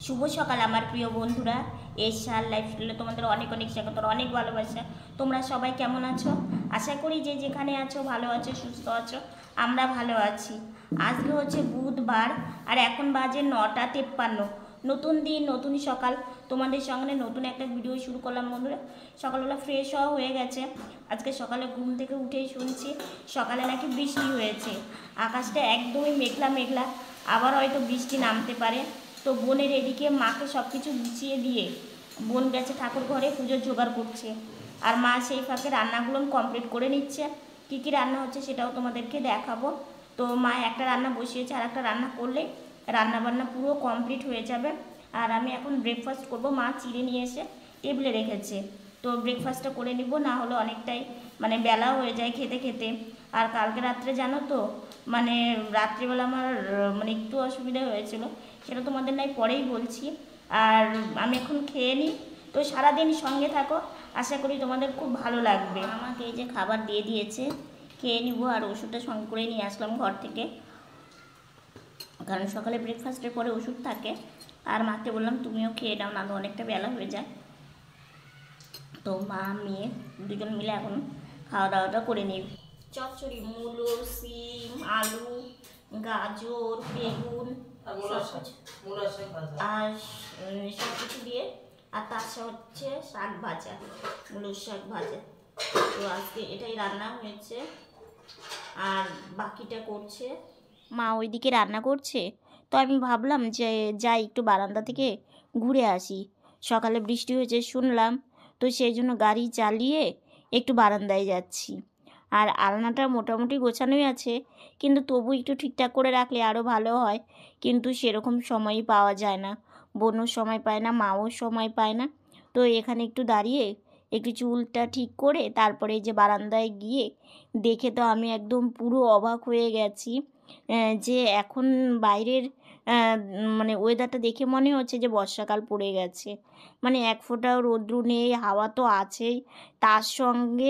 শুভ সকাল আমার প্রিয় বন্ধুরা। এশার লাইফস্টাইলে তোমাদের অনেক অনেক স্বাগত, অনেক ভালোবাসা। তোমরা সবাই কেমন আছো? আশা করি যে যেখানে আছো ভালো আছো, সুস্থ আছো। আমরা ভালো আছি। আজকে হচ্ছে বুধবার আর এখন বাজে 9:53। নতুন দিন, নতুন সকাল। তোমাদের সঙ্গে নতুন একটা ভিডিও শুরু করলাম বন্ধুরা। সকালবেলা ফ্রেশ হওয়া হয়ে গেছে। আজকে সকালে ঘুম থেকে উঠেই শুনছি সকালে নাকি বৃষ্টি হয়েছে। আকাশটা একদমই মেঘলা মেঘলা, আবার হয়তো বৃষ্টি নামতে পারে। তো বোনের এদিকে মাকে সব কিছু গুছিয়ে দিয়ে বোন গেছে ঠাকুর ঘরে পুজোর জোগাড় করছে, আর মা সেই ফাঁকে রান্নাগুলো কমপ্লিট করে নিচ্ছে। কী কী রান্না হচ্ছে সেটাও তোমাদেরকে দেখাবো। তো মা একটা রান্না বসিয়েছে, আর একটা রান্না করলে রান্না বান্না পুরো কমপ্লিট হয়ে যাবে। আর আমি এখন ব্রেকফাস্ট করব। মা চিড়ে নিয়ে এসে টেবিলে রেখেছে, তো ব্রেকফাস্টটা করে নিব, না হলে অনেকটাই বেলা হয়ে যায় খেতে খেতে। আর কালকে রাত্রে জানো তো রাত্রিবেলা আমার একটু অসুবিধা হয়েছিল, সেটা তোমাদের নাই পরেই বলছি। আর আমি এখন খেয়ে নিই। তো সারাদিন সঙ্গে থাকো, আশা করি তোমাদের খুব ভালো লাগবে। আমাকে এই যে খাবার দিয়ে দিয়েছে, খেয়ে নিব। আর ওষুধটা সঙ্গে করে নিয়ে আসলাম ঘর থেকে, কারণ সকালে ব্রেকফাস্টের পরে ওষুধ থাকে। আর মাকে বললাম তুমিও খেয়ে নাও, না অনেকটা বেলা হয়ে যায়। তো মা মেয়ে দুজন মিলে এখন খাওয়া দাওয়াটা করে নিই। চচ্চড়ি, মূলো, সিম, আলু, গাজর, বেগুন আর সব কিছু দিয়ে, আর তার সাথে হচ্ছে শাক ভাজা, মূলোর শাক ভাজা। তো আজকে এটাই রান্না হয়েছে, আর বাকিটা করছে মা, ওইদিকে রান্না করছে। তো আমি ভাবলাম যে যাই একটু বারান্দা থেকে ঘুরে আসি। সকালে বৃষ্টি হয়েছে শুনলাম, তো সেই জন্য গাড়ি চালিয়ে একটু বারান্দায় যাচ্ছি। আর আলনাটা মোটামুটি গোছানোই আছে, কিন্তু তবু একটু ঠিকঠাক করে রাখলে আরও ভালো হয়। কিন্তু সেরকম সময়ই পাওয়া যায় না, বোনও সময় পায় না, মাও সময় পায় না। তো এখানে একটু দাঁড়িয়ে একটু চুলটা ঠিক করে তারপরে যে বারান্দায় গিয়ে দেখে তো আমি একদম পুরো অবাক হয়ে গেছি। যে এখন বাইরের ওয়েদারটা দেখে মনে হচ্ছে যে বর্ষাকাল পড়ে গেছে। এক ফোঁটাও রৌদ্র নেই, হাওয়া তো আছেই, তার সঙ্গে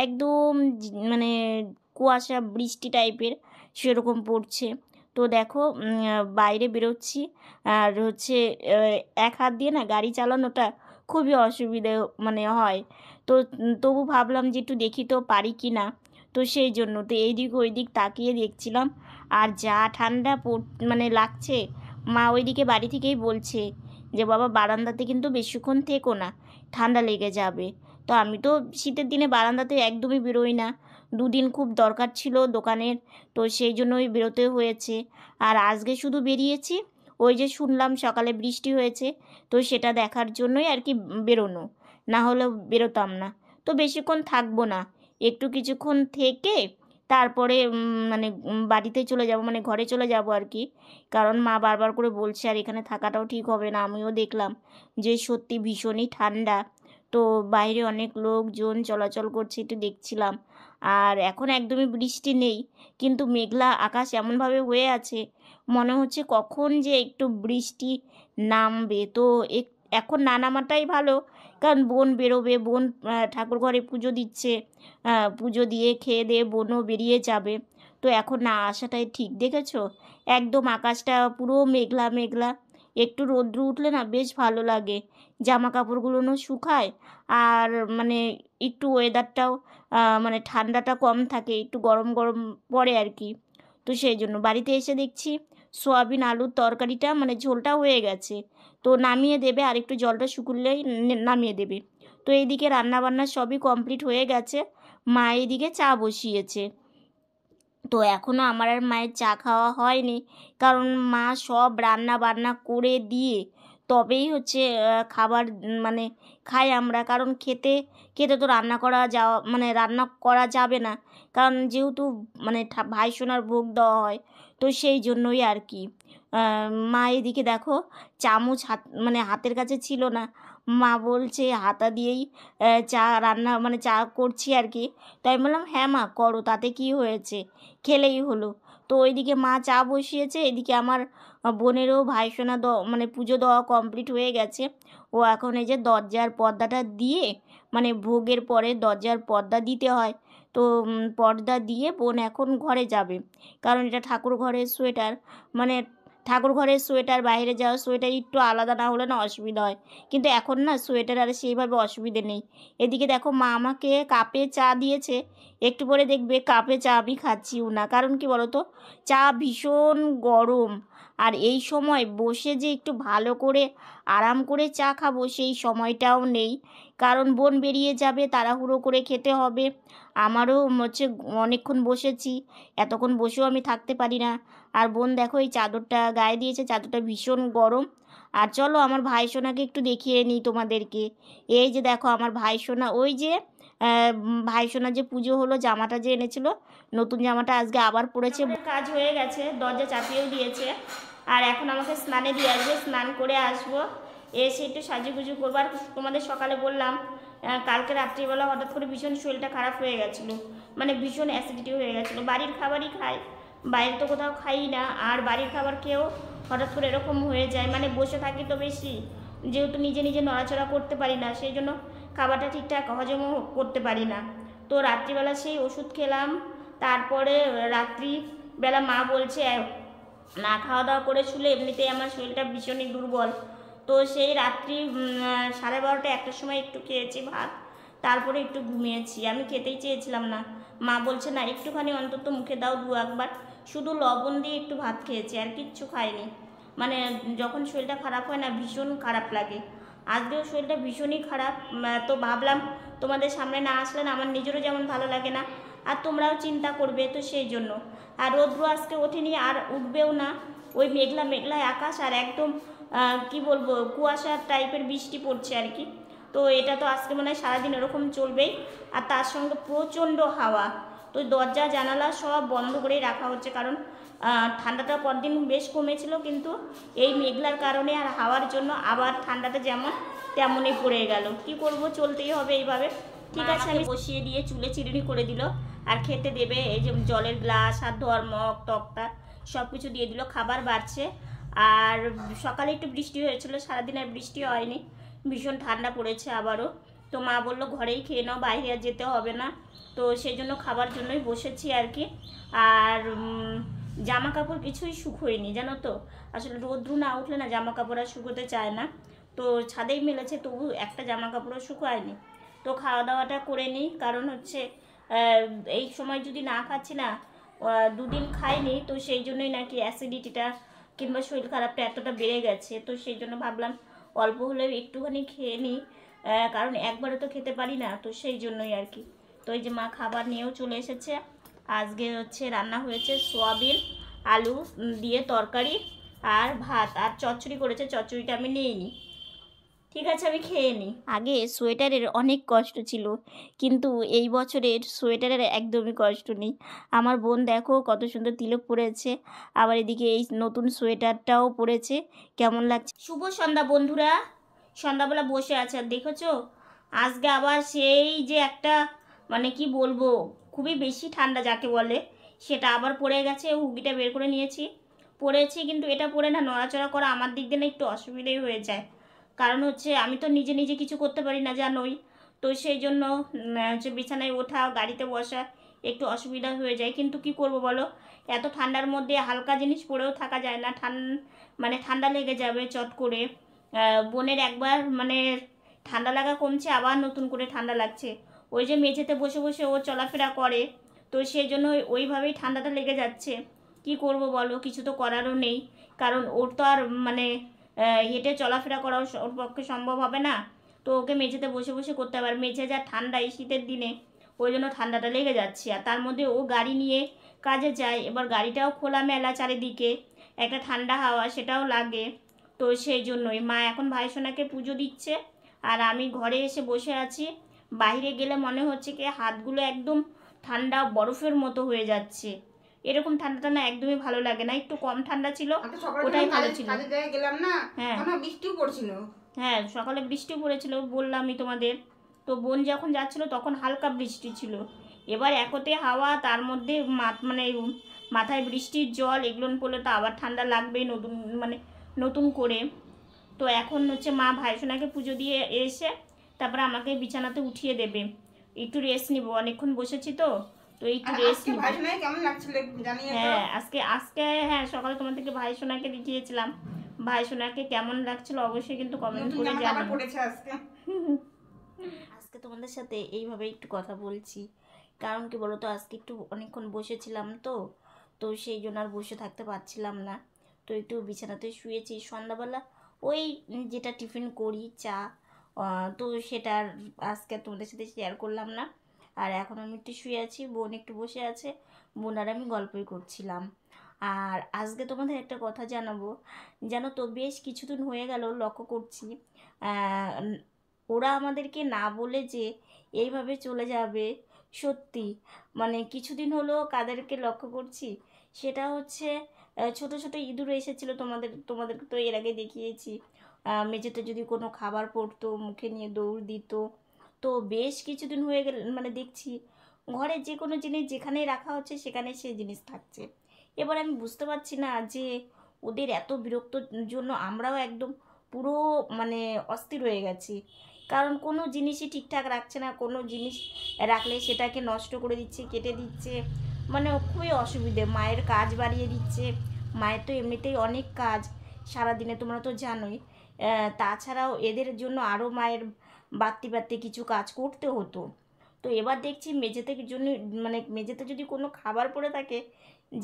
একদম কুয়াশা বৃষ্টি টাইপের সেরকম পড়ছে। তো দেখো বাইরে বেরোচ্ছি, আর হচ্ছে এক হাত দিয়ে না গাড়ি চালানোটা খুবই অসুবিধে হয়। তো তবু ভাবলাম যে একটু দেখি তো পারি কি না। তো সেই জন্য তো এইদিক ওইদিক তাকিয়ে দেখছিলাম। আর যা ঠান্ডা লাগছে, মা ওইদিকে বাড়ি থেকেই বলছে যে বাবা বারান্দাতে কিন্তু বেশিক্ষণ থেকো না, ঠান্ডা লেগে যাবে। তো আমি তো শীতের দিনে বারান্দাতে একদমই বেরোই না। দুদিন খুব দরকার ছিল দোকানের, তো সেই জন্যই বেরোতে হয়েছে। আর আজকে শুধু বেরিয়েছি, ওই যে শুনলাম সকালে বৃষ্টি হয়েছে, তো সেটা দেখার জন্যই আর কি বেরোনো, না হলেও বেরোতাম না। তো বেশিক্ষণ থাকবো না, একটু কিছুক্ষণ থেকে তারপরে বাড়িতে চলে যাব, ঘরে চলে যাব আর কি। কারণ মা বারবার করে বলছে, আর এখানে থাকাটাও ঠিক হবে না। আমিও দেখলাম যে সত্যি ভীষণই ঠান্ডা। তো বাইরে অনেক লোকজন চলাচল করছে, একটু দেখছিলাম। আর এখন একদমই বৃষ্টি নেই, কিন্তু মেঘলা আকাশ এমনভাবে হয়ে আছে, মনে হচ্ছে কখন যে একটু বৃষ্টি নামবে। তো এখন না নামাটাই ভালো, কারণ বোন বেরোবে, বোন ঠাকুর ঘরে পুজো দিচ্ছে, পুজো দিয়ে খেয়ে দিয়ে বোনও বেরিয়ে যাবে। তো এখন না আসাটাই ঠিক। দেখেছো একদম আকাশটা পুরো মেঘলা মেঘলা, একটু রৌদ্র উঠলে না বেশ ভালো লাগে, জামা কাপড়গুলোও শুকায়। আর একটু ওয়েদারটাও ঠান্ডাটা কম থাকে, একটু গরম গরম পড়ে আর কি। তো সেই জন্য বাড়িতে এসে দেখছি সোয়াবিন আলুর তরকারিটা ঝোলটা হয়ে গেছে, তো নামিয়ে দেবে, আর একটু জলটা শুকুলেই নামিয়ে দেবে। তো এইদিকে রান্নাবান্না সবই কমপ্লিট হয়ে গেছে, মা এইদিকে চা বসিয়েছে। তো এখনও আমার আর মায়ের চা খাওয়া হয়নি, কারণ মা সব রান্না বান্না করে দিয়ে তবেই হচ্ছে খাবার খাই আমরা। কারণ খেতে খেতে তো রান্না করা যাওয়া রান্না করা যাবে না, কারণ যেহেতু ভাইসোনার ভোগ দেওয়া হয়, তো সেই জন্যই আর কি। মা এদিকে দেখো চামচ হাতের কাছে ছিল না, মা বলছে হাতা দিয়েই চা রান্না চা করছি আর কি। তাই বললাম হ্যাঁ মা করো, তাতে কি হয়েছে, খেলেই হলো। তো ওইদিকে মা চা বসিয়েছে, এদিকে আমার বোনেরও ভাইসোনা পুজো দেওয়া কমপ্লিট হয়ে গেছে। ও এখন এই যে দরজার পর্দাটা দিয়ে, ভোগের পরে দরজার পর্দা দিতে হয়, তো পর্দা দিয়ে বোন এখন ঘরে যাবে, কারণ এটা ঠাকুর ঘরের সোয়েটার, ঠাকুর ঘরের সোয়েটার, বাইরে যাওয়ার সোয়েটার একটু আলাদা না হলে না অসুবিধা হয়, কিন্তু এখন না সোয়েটার আর সেইভাবে অসুবিধে নেই। এদিকে দেখো মা আমাকে কাপে চা দিয়েছে, একটু পরে দেখবে কাপে চা আমি খাচ্ছিও না। কারণ কি বলো তো, চা ভীষণ গরম, আর এই সময় বসে যে একটু ভালো করে আরাম করে চা খাবো সেই সময়টাও নেই। কারণ বোন বেরিয়ে যাবে, তাড়াহুড়ো করে খেতে হবে। আমারও হচ্ছে অনেকক্ষণ বসেছি, এতক্ষণ বসেও আমি থাকতে পারি না। আর বোন দেখো এই চাদরটা গায়ে দিয়েছে, চাদরটা ভীষণ গরম। আর চলো আমার ভাইসোনাকে একটু দেখিয়ে নিই তোমাদেরকে। এই যে দেখো আমার ভাইসোনা, ওই যে ভাইসোনার যে পুজো হলো, জামাটা যে এনেছিল নতুন জামাটা আজকে আবার পরেছে। কাজ হয়ে গেছে, দরজা চাপিয়েও দিয়েছে। আর এখন আমাকে স্নানে দিয়ে আসবে, স্নান করে আসবো, এসে একটু সাজুগুজু করবো। আর তোমাদের সকালে বললাম কালকে রাত্রিবেলা হঠাৎ করে ভীষণ শরীরটা খারাপ হয়ে গেছিলো, মানে ভীষণ অ্যাসিডিটি হয়ে গেছিলো। বাড়ির খাবারই খাই, বাইরে তো কোথাও খাই না। আর বাড়ির খাবার খেয়েও হঠাৎ করে এরকম হয়ে যায়, মানে বসে থাকি তো বেশি, যেহেতু নিজে নিজে নড়াচড়া করতে পারি না, সেই জন্য খাবারটা ঠিকঠাক হজমও করতে পারি না। তো রাত্রিবেলা সেই ওষুধ খেলাম, তারপরে রাত্রিবেলা মা বলছে না খাওয়া দাওয়া করে শুলে এমনিতেই আমার শরীরটা ভীষণই দুর্বল। তো সেই রাত্রি 12:30 একটার সময় একটু খেয়েছি ভাত, তারপরে একটু ঘুমিয়েছি। আমি খেতেই চেয়েছিলাম না, মা বলছে না একটুখানি অন্তত মুখে দাও 2-1 বার, শুধু লবণ দিয়ে একটু ভাত খেয়েছি, আর কিচ্ছু খাইনি। মানে যখন শরীরটা খারাপ হয় না ভীষণ খারাপ লাগে। আজকেও শরীরটা ভীষণই খারাপ। তো ভাবলাম তোমাদের সামনে না আসলে না আমার নিজেরও যেমন ভালো লাগে না, আর তোমরাও চিন্তা করবে, তো সেই জন্য। আর রৌদ্র আজকে ওঠেনি, আর উঠবেও না, ওই মেঘলা মেঘলা আকাশ, আর একদম কি বলবো কুয়াশা টাইপের বৃষ্টি পড়ছে আর কি। তো এটা তো আজকে মনে হয় সারাদিন এরকম চলবেই, আর তার সঙ্গে প্রচণ্ড হাওয়া। তো দরজা জানালা সব বন্ধ করেই রাখা হচ্ছে, কারণ ঠান্ডাটা পরদিন বেশ কমেছিল, কিন্তু এই মেঘলার কারণে আর হাওয়ার জন্য আবার ঠান্ডাটা যেমন তেমনই পড়ে গেল। কি করব, চলতেই হবে এইভাবে। ঠিক আছে, আমি বসিয়ে দিয়ে চুলে চিরুনি করে দিল, আর খেতে দেবে। এই যে জলের গ্লাস, হাত ধোয়ার মগ, তক্তা সব কিছু দিয়ে দিল, খাবার বাড়ছে। আর সকালে একটু বৃষ্টি হয়েছিল, সারাদিন আর বৃষ্টি হয়নি, ভীষণ ঠান্ডা পড়েছে আবারও। তো মা বললো ঘরেই খেয়ে নাও, বাইরে আর যেতে হবে না। তো সেই জন্য খাবার জন্যই বসেছি আর কি। আর জামা কাপড় কিছুই শুকোয়নি জানো তো, আসলে রোদ্রু না উঠলে না জামা কাপড় আর শুকোতে চায় না। তো ছাদেই মেলেছে, তবু একটা জামা কাপড়ও শুকোয়নি। তো খাওয়া দাওয়াটা করে নিই, কারণ হচ্ছে এই সময় যদি না খাচ্ছি না, 2 দিন খাইনি, তো সেই জন্যই নাকি অ্যাসিডিটিটা কিংবা শরীর খারাপটা এতটা বেড়ে গেছে। তো সেই জন্য ভাবলাম অল্প হলেও একটুখানি খেয়ে নিই, কারণ একবারে তো খেতে পারি না, তো সেই জন্যই আর কি। তো এই যে মা খাবার নিয়েও চলে এসেছে। আজকে হচ্ছে রান্না হয়েছে সোয়াবিন আলু দিয়ে তরকারি, আর ভাত, আর চচ্চড়ি করেছে, চচ্চড়িটা আমি নিইনি। ঠিক আছে, আমি খেয়ে নিই। আগে সোয়েটারের অনেক কষ্ট ছিল, কিন্তু এই বছরের সোয়েটারের একদমই কষ্ট নেই। আমার বোন দেখো কত সুন্দর তিলক পরেছে, আবার এদিকে এই নতুন সোয়েটারটাও পরেছে, কেমন লাগছে। শুভ সন্ধ্যা বন্ধুরা, সন্ধ্যাবেলা বসে আছে, আর দেখেছো আজকে আবার সেই যে একটা মানে কি বলবো খুবই বেশি ঠান্ডা যাকে বলে সেটা আবার পড়ে গেছে। হুগিটা বের করে নিয়েছি, পরেছি, কিন্তু এটা পরে না নড়াচড়া করা আমার দিক দিয়ে না একটু অসুবিধাই হয়ে যায়। কারণ হচ্ছে আমি তো নিজে নিজে কিছু করতে পারি না জানোই, তো সেই জন্য হচ্ছে বিছানায় ওঠা, গাড়িতে বসা একটু অসুবিধা হয়ে যায়। কিন্তু কি করব বলো, এত ঠান্ডার মধ্যে হালকা জিনিস পরেও থাকা যায় না, মানে ঠান্ডা লেগে যাবে চট করে। বোনের একবার মানে ঠান্ডা লাগা কমছে, আবার নতুন করে ঠান্ডা লাগছে। ওই যে মেঝেতে বসে বসে ও চলাফেরা করে, তো সেই জন্য ওইভাবেই ঠান্ডাটা লেগে যাচ্ছে। কি করব বলো, কিছু তো করারও নেই, কারণ ওর তো আর মানে হেঁটে চলাফেরা করাও ওর পক্ষে সম্ভব হবে না। তো ওকে মেঝেতে বসে বসে করতে হবে, আর মেঝে যা ঠান্ডা এই শীতের দিনে, ওই জন্য ঠান্ডাটা লেগে যাচ্ছে। আর তার মধ্যে ও গাড়ি নিয়ে কাজে যায়, এবার গাড়িটাও খোলামেলা চারিদিকে, একটা ঠান্ডা হাওয়া সেটাও লাগে। তো সেই জন্যই মা এখন ভাইসোনাকে পুজো দিচ্ছে, আর আমি ঘরে এসে বসে আছি। বাইরে গেলে মনে হচ্ছে কি হাতগুলো একদম ঠান্ডা বরফের মতো হয়ে যাচ্ছে। এরকম ঠান্ডাটা না একদমই ভালো লাগে না, একটু কম ঠান্ডা ছিল ওটাই ভালো ছিল। হ্যাঁ বৃষ্টিও পড়ছিল, হ্যাঁ সকালে বৃষ্টিও পড়েছিল বললামই তোমাদের। তো বোন যখন যাচ্ছিল তখন হালকা বৃষ্টি ছিল, এবার একতে হাওয়া, তার মধ্যে মানে মাথায় বৃষ্টির জল, এগুলো পড়লে তো আবার ঠান্ডা লাগবেই নতুন করে। তো এখন হচ্ছে মা ভাইসোনাকে পুজো দিয়ে এসে তারপরে আমাকে বিছানাতে উঠিয়ে দেবে, একটু রেস্ট নিব, অনেকক্ষণ বসেছি তো তো একটু রেস্ট আজকে ভাই শোনায় কেমন লাগছিল একটু জানিয়ে দাও। হ্যাঁ আজকে হ্যাঁ সকালে তোমাদেরকে ভাই সোনাকে দেখিয়েছিলাম। ভাই সোনাকে কেমন লাগছিল অবশ্যই কিন্তু কমেন্ট নতুন করে জামা কাপড় জানিও। পরেছে আজকে। আজকে তোমাদের সাথে এইভাবে একটু কথা বলছি, কারণ কি বলতো আজকে একটু অনেকক্ষণ বসেছিলাম, তো তো সেই জন্য আর বসে থাকতে পারছিলাম না। তো একটু বিছানাতে শুয়েছি সন্ধ্যাবেলা, ওই যেটা টিফিন করি চা, তো সেটা আর আজকে আর তোমাদের সাথে শেয়ার করলাম না। আর এখন আমি একটু শুয়ে আছি, বোন একটু বসে আছে, বোন আর আমি গল্পই করছিলাম। আর আজকে তোমাদের একটা কথা জানাবো, জানো তো বেশ কিছুদিন হয়ে গেল লক্ষ্য করছি ওরা আমাদেরকে না বলে যে এইভাবে চলে যাবে, সত্যি মানে কিছুদিন হলো কাদেরকে লক্ষ্য করছি, সেটা হচ্ছে ছোট ছোট ইঁদুর এসেছিলো, তোমাদেরকে তো এর আগে দেখিয়েছি। মেঝেতে যদি কোনো খাবার পড়তো মুখে নিয়ে দৌড় দিত। তো বেশ কিছুদিন হয়ে গেল মানে দেখছি ঘরে যে কোনো জিনিস যেখানেই রাখা হচ্ছে সেখানে সেই জিনিস থাকছে। এবার আমি বুঝতে পারছি না যে ওদের এত বিরক্তর জন্য আমরাও একদম পুরো মানে অস্থির হয়ে গেছি, কারণ কোনো জিনিসই ঠিকঠাক রাখছে না, কোনো জিনিস রাখলে সেটাকে নষ্ট করে দিচ্ছে, কেটে দিচ্ছে, মানে খুবই অসুবিধে, মায়ের কাজ বাড়িয়ে দিচ্ছে। মায়ের তো এমনিতেই অনেক কাজ সারাদিনে, তোমরা তো জানোই। তাছাড়াও এদের জন্য আরও মায়ের বাড়তি বাড়তি কিছু কাজ করতে হতো। তো এবার দেখছি মেঝেতে জন্য মানে মেঝেতে যদি কোনো খাবার পড়ে থাকে,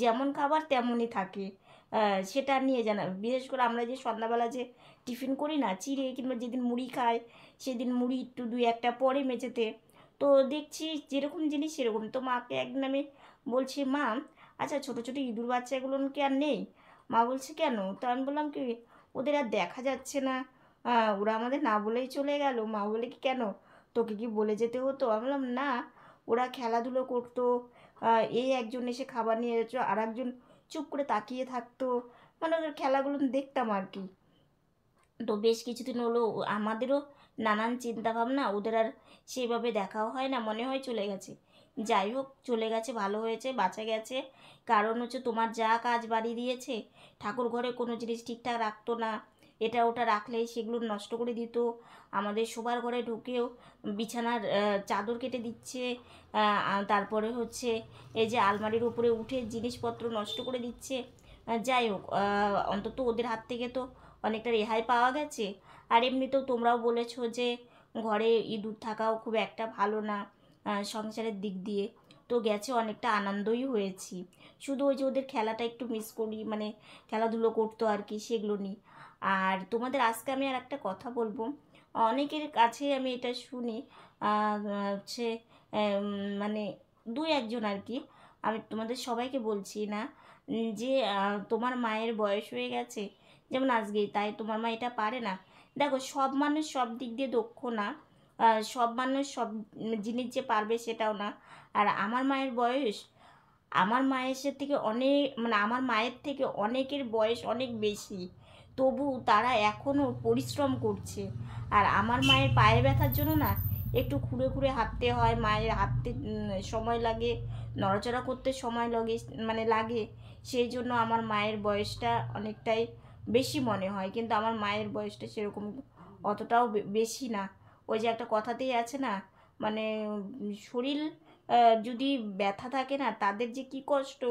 যেমন খাবার তেমনই থাকে, সেটা নিয়ে জানা, বিশেষ করে আমরা যে সন্ধ্যাবেলা যে টিফিন করি না চিড়ে, কিংবা যেদিন মুড়ি খাই সেদিন মুড়ি একটু দুই একটা পরে মেঝেতে। তো দেখছি যেরকম জিনিস সেরকম। তো মাকে একদিন আমি বলছি, মা আচ্ছা ছোটো ছোটো ইঁদুর বাচ্চাগুলো কি আর নেই? মা বলছে কেন? তো আমি বললাম কি ওদের আর দেখা যাচ্ছে না, ওরা আমাদের না বলেই চলে গেল। মা বলে কি কেন, তোকে কি বলে যেতে হতো? আমি বললাম না, ওরা খেলাধুলো করতো, এই একজন এসে খাবার নিয়ে যেত আর একজন চুপ করে তাকিয়ে থাকতো, মানে ওদের খেলাগুলো দেখতাম আর কি। তো বেশ কিছুদিন হলো আমাদেরও নানান চিন্তা ভাবনা, ওদের আর সেইভাবে দেখাও হয় না, মনে হয় চলে গেছে। যাই হোক চলে গেছে ভালো হয়েছে, বাঁচা গেছে। কারণ হচ্ছে তোমার যা কাজ বাড়িয়ে দিয়েছে, ঠাকুর ঘরে কোনো জিনিস ঠিকঠাক রাখতো না, এটা ওটা রাখলেই সেগুলো নষ্ট করে দিত। আমাদের শোবার ঘরে ঢুকেও বিছানার চাদর কেটে দিচ্ছে, তারপরে হচ্ছে এই যে আলমারির উপরে উঠে জিনিসপত্র নষ্ট করে দিচ্ছে। যাই হোক অন্তত ওদের হাত থেকে তো অনেকটা রেহাই পাওয়া গেছে। আর এমনিতেও তোমরাও বলেছো যে ঘরে ইঁদুর থাকাও খুব একটা ভালো না সংসারের দিক দিয়ে। তো গেছে অনেকটা আনন্দই হয়েছি, শুধু ওই যে ওদের খেলাটা একটু মিস করি, মানে খেলাধুলো করতো আর কি, সেগুলো নিয়ে। আর তোমাদের আজকে আমি আর একটা কথা বলবো, অনেকের কাছে আমি এটা শুনি, হচ্ছে মানে দুই একজন আর কি, আমি তোমাদের সবাইকে বলছি না, যে তোমার মায়ের বয়স হয়ে গেছে, যেমন আজকেই, তাই তোমার মা এটা পারে না। দেখো সব মানুষ সব দিক দিয়ে দক্ষ না, সব মানুষ সব জিনিস যে পারবে সেটাও না। আর আমার মায়ের বয়স, আমার মায়ের থেকে অনেক মানে আমার মায়ের থেকে অনেকের বয়স অনেক বেশি, তবু তারা এখনও পরিশ্রম করছে। আর আমার মায়ের পায়ে ব্যথার জন্য না একটু ঘুরে ঘুরে হাঁটতে হয়, মায়ের হাঁটতে সময় লাগে, নড়াচড়া করতে সময় লাগে, মানে লাগে। সেই জন্য আমার মায়ের বয়সটা অনেকটাই বেশি মনে হয়, কিন্তু আমার মায়ের বয়সটা সেরকম অতটাও বেশি না। ওই যে একটা কথাতেই আছে না, মানে শরীর যদি ব্যথা থাকে না তাদের যে কি কষ্ট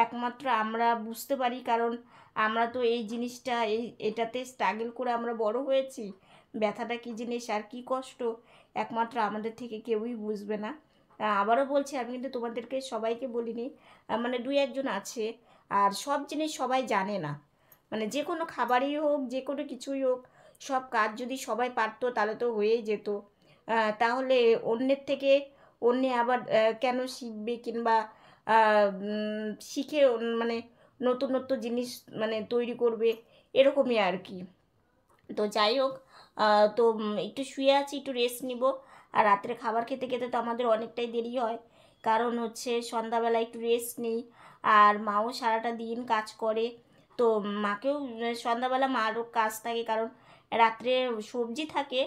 একমাত্র আমরা বুঝতে পারি, কারণ আমরা তো এই জিনিসটা এটাতে স্ট্রাগল করে আমরা বড় হয়েছি। ব্যথাটা কী জিনিস আর কি কষ্ট একমাত্র আমাদের থেকে কেউই বুঝবে না। আবারও বলছি, আমি কিন্তু তোমাদেরকে সবাইকে বলিনি, মানে দুই একজন আছে। আর সব জিনিস সবাই জানে না, মানে যে কোনো খাবারই হোক যে কোনো কিছুই হোক, সব কাজ যদি সবাই পারতো তাহলে তো হয়েই যেত। তাহলে অন্যের থেকে অন্যে আবার কেন শিখবে, কিংবা শিখে মানে নতুন নতুন জিনিস মানে তৈরি করবে, এরকমই আর কি। তো যাই হোক তো একটু শুয়ে আছি, একটু রেস্ট নিব। আর রাত্রে খাবার খেতে খেতে তো আমাদের অনেকটাই দেরি হয়, কারণ হচ্ছে সন্ধ্যাবেলা একটু রেস্ট নিই। আর মাও সারাটা দিন কাজ করে, তো মাকেও সন্ধ্যাবেলা মারও কাজ থাকে, কারণ রাত্রে সবজি থাকে,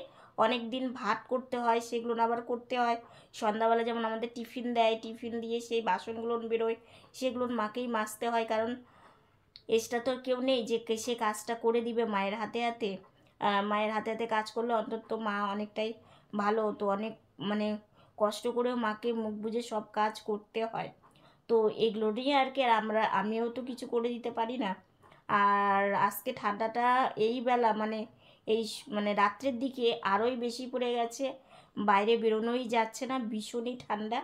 অনেক দিন ভাত করতে হয়, সেগুলো আবার করতে হয়। সন্ধ্যাবেলা যেমন আমাদের টিফিন দেয়, টিফিন দিয়ে সেই বাসনগুলো বেরোয়, সেগুলো মাকেই মাজতে হয়, কারণ এক্সট্রা তো কেউ নেই যে সে কাজটা করে দিবে মায়ের হাতে হাতে। মায়ের হাতে হাতে কাজ করলে অন্তত মা অনেকটাই ভালো হতো, অনেক মানে কষ্ট করেও মাকে মুখ বুজে সব কাজ করতে হয়। তো এগুলো নিয়ে আর কি, আর আমিও তো কিছু করে দিতে পারি না। আর আজকে ঠান্ডাটা এই বেলা মানে মানে রাত্রের দিকে আরোই বেশি পড়ে গেছে, বাইরে বেরোনোই যাচ্ছে না, ভীষণই ঠান্ডা।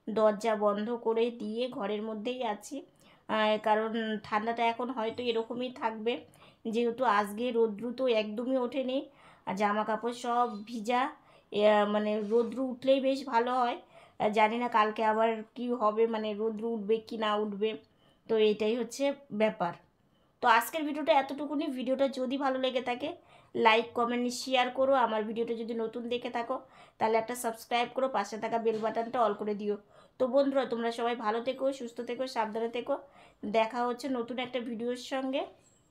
দরজা বন্ধ করে দিয়ে ঘরের মধ্যেই আছি, কারণ ঠান্ডাটা এখন হয়তো এরকমই থাকবে, যেহেতু আজকে রৌদ্র তো একদমই ওঠেনি, আর জামা কাপড় সব ভিজা। মানে রৌদ্র উঠলেই বেশ ভালো হয়, জানি না কালকে আবার কি হবে, মানে রৌদ্র উঠবে কি না উঠবে, তো এটাই হচ্ছে ব্যাপার। তো আজকের ভিডিওটা এতটুকুনি। ভিডিওটা যদি ভালো লেগে থাকে লাইক কমেন্ট শেয়ার করো, আমার ভিডিওটা যদি নতুন দেখে থাকো তাহলে একটা সাবস্ক্রাইব করো, পাশে থাকা বেল বাটনটা অল করে দিও। তো বন্ধুরা, তোমরা সবাই ভালো থেকো, সুস্থ থেকো, সাবধানে থেকো। দেখা হচ্ছে নতুন একটা ভিডিওর সঙ্গে।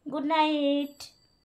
Good night.